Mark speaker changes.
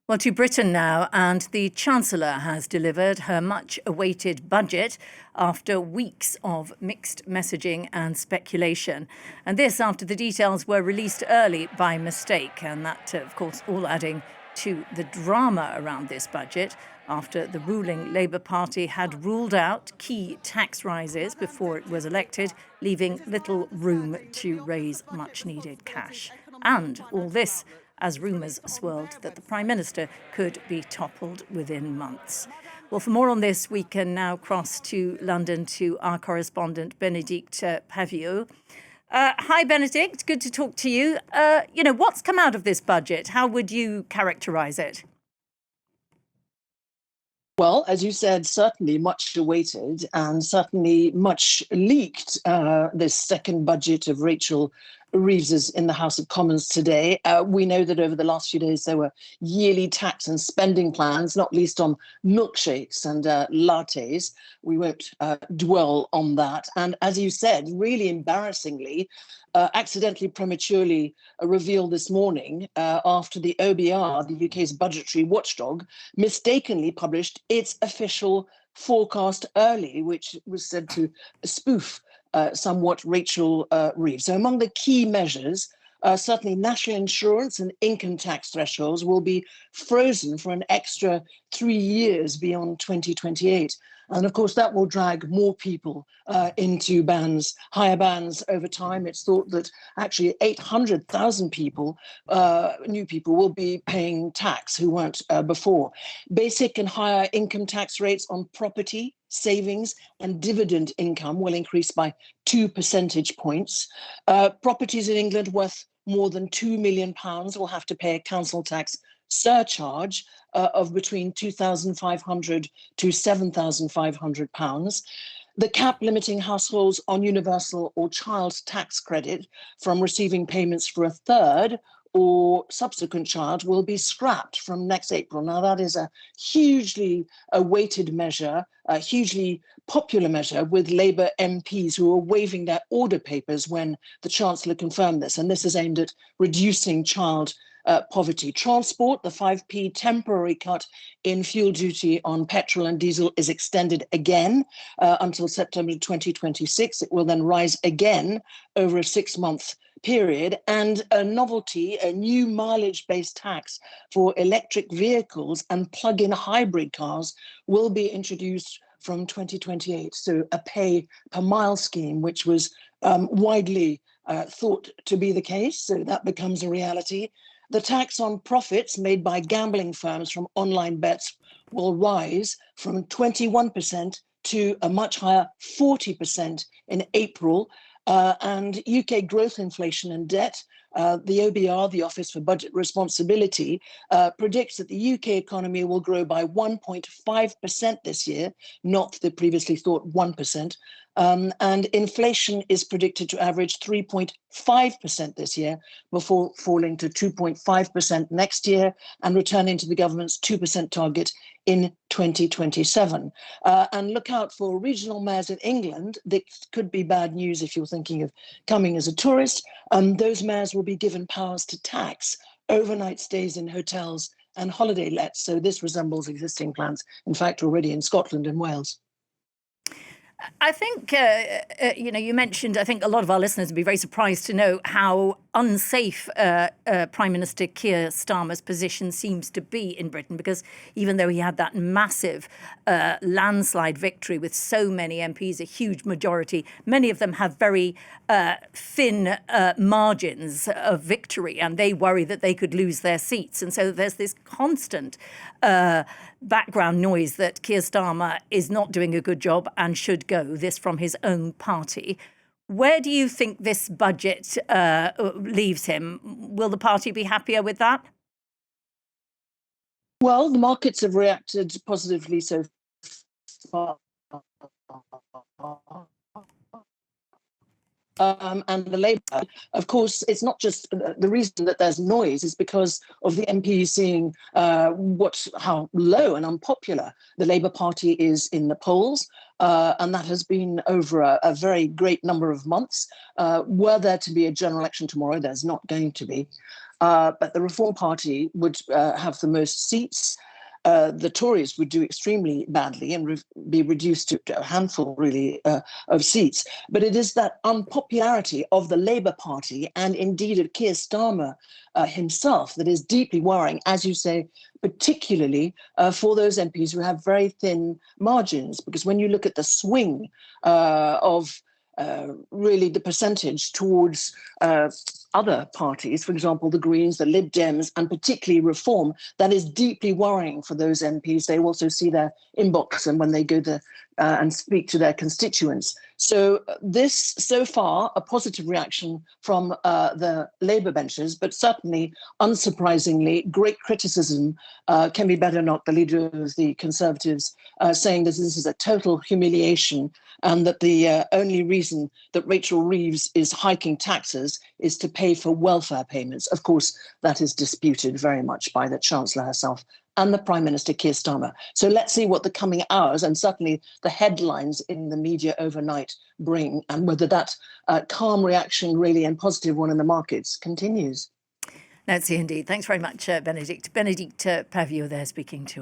Speaker 1: Well, to Britain now, and the Chancellor has delivered her much-awaited budget after weeks of mixed messaging and speculation. And this after the details were released early by mistake, and that, of course, all adding to the drama around this budget after the ruling Labour Party had ruled out key tax rises before it was elected, leaving little room to raise much-needed cash. And all this as rumours swirled that the Prime Minister could be toppled within months. Well, for more on this, we can now cross to London to our correspondent, Benedicte Paviot. Hi, Benedicte. Good to talk to you. What's come out of this budget? How would you characterise it?
Speaker 2: Well, as you said, certainly much awaited and certainly much leaked, this second budget of Rachel Reeves's in the House of Commons today. We know that over the last few days there were yearly tax and spending plans, not least on milkshakes and lattes. We won't dwell on that. And as you said, really embarrassingly, accidentally prematurely revealed this morning after the OBR, the UK's budgetary watchdog, mistakenly published its official forecast early, which was said to spoof somewhat Rachel Reeves. So among the key measures, certainly national insurance and income tax thresholds will be frozen for an extra 3 years beyond 2028. And of course, that will drag more people into bans, higher bans over time. It's thought that actually 800,000 people, new people, will be paying tax who weren't before. Basic and higher income tax rates on property, savings and dividend income will increase by 2 percentage points. Properties in England worth more than £2 million will have to pay a council tax surcharge of between £2,500 to £7,500. The cap limiting households on universal or child tax credit from receiving payments for a third or subsequent child will be scrapped from next April. Now, that is a hugely awaited measure, a hugely popular measure with Labour MPs who are waving their order papers when the Chancellor confirmed this. And this is aimed at reducing child poverty. Transport, the 5p temporary cut in fuel duty on petrol and diesel is extended again until September 2026. It will then rise again over a 6-month period. And a novelty, a new mileage-based tax for electric vehicles and plug-in hybrid cars will be introduced from 2028. So a pay per mile scheme, which was widely thought to be the case. So that becomes a reality. The tax on profits made by gambling firms from online bets will rise from 21% to a much higher 40% in April. And UK growth, inflation and debt, the OBR, the Office for Budget Responsibility, predicts that the UK economy will grow by 1.5% this year, not the previously thought 1%. And inflation is predicted to average 3.5% this year before falling to 2.5% next year and returning to the government's 2% target in 2027. And look out for regional mayors in England. This could be bad news if you're thinking of coming as a tourist. Those mayors will be given powers to tax overnight stays in hotels and holiday lets. So this resembles existing plans, in fact, already in Scotland and Wales.
Speaker 1: I think, you mentioned, I think a lot of our listeners would be very surprised to know how unsafe Prime Minister Keir Starmer's position seems to be in Britain, because even though he had that massive landslide victory with so many MPs, a huge majority, many of them have very thin margins of victory, and they worry that they could lose their seats. And so there's this constant background noise that Keir Starmer is not doing a good job and should go, this from his own party. Where do you think this budget leaves him? Will the party be happier with that?
Speaker 2: Well, the markets have reacted positively so far. And the Labour, of course, it's not just the reason that there's noise is because of the MPs seeing how low and unpopular the Labour Party is in the polls. And that has been over a very great number of months. Were there to be a general election tomorrow, there's not going to be. but the Reform Party would have the most seats. The Tories would do extremely badly and be reduced to a handful, really, of seats. But it is that unpopularity of the Labour Party and indeed of Keir Starmer himself that is deeply worrying, as you say, particularly for those MPs who have very thin margins. Because when you look at the swing of really the percentage towards other parties, for example, the Greens, the Lib Dems, and particularly Reform, that is deeply worrying for those MPs. They also see their inbox and when they go and speak to their constituents. So this, so far, a positive reaction from the Labour benches, but certainly, unsurprisingly, great criticism. Kemi Badenoch, the leader of the Conservatives, saying that this is a total humiliation and that the only reason that Rachel Reeves is hiking taxes is to pay for welfare payments. Of course, that is disputed very much by the Chancellor herself and the Prime Minister Keir Starmer. So let's see what the coming hours and certainly the headlines in the media overnight bring, and whether that calm reaction really and positive one in the markets continues.
Speaker 1: Let's see indeed. Thanks very much, Benedicte. Benedicte Paviot there speaking to